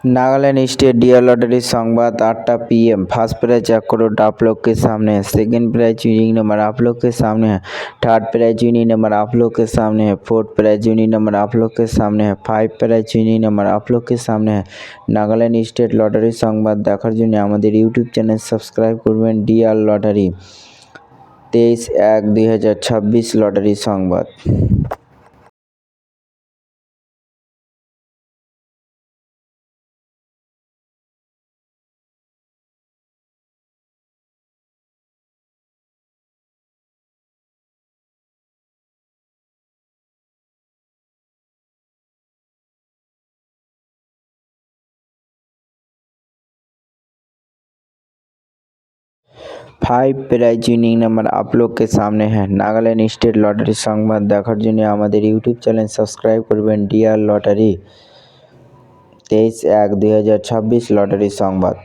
Nagaland state dear lottery संवाद 8टा PM। First prize 1 crore आप लोग के सामने है। सेकंड प्राइज विनिंग नंबर आप लोग के सामने है। थर्ड प्राइज विनिंग नंबर आप लोग के सामने है। फोर्थ प्राइज विनिंग नंबर आप लोग के सामने है। 5 प्राइज विनिंग नंबर आप लोग के सामने है। नागालैंड स्टेट लॉटरी संवाद देखार জন্য আমাদের ইউটিউব চ্যানেল সাবস্ক্রাইব করবেন। ডিয়ার লটারি 23/1/2026 লটারি সংবাদ। 5 प्राइज विनिंग नंबर आप लोग के सामने है। नागालैंड स्टेट लॉटरी संवाद देखार জন্য আমাদের ইউটিউব চ্যানেল সাবস্ক্রাইব করবেন। ডিয়ার লটারি 23/1/2026 লটারি সংবাদ।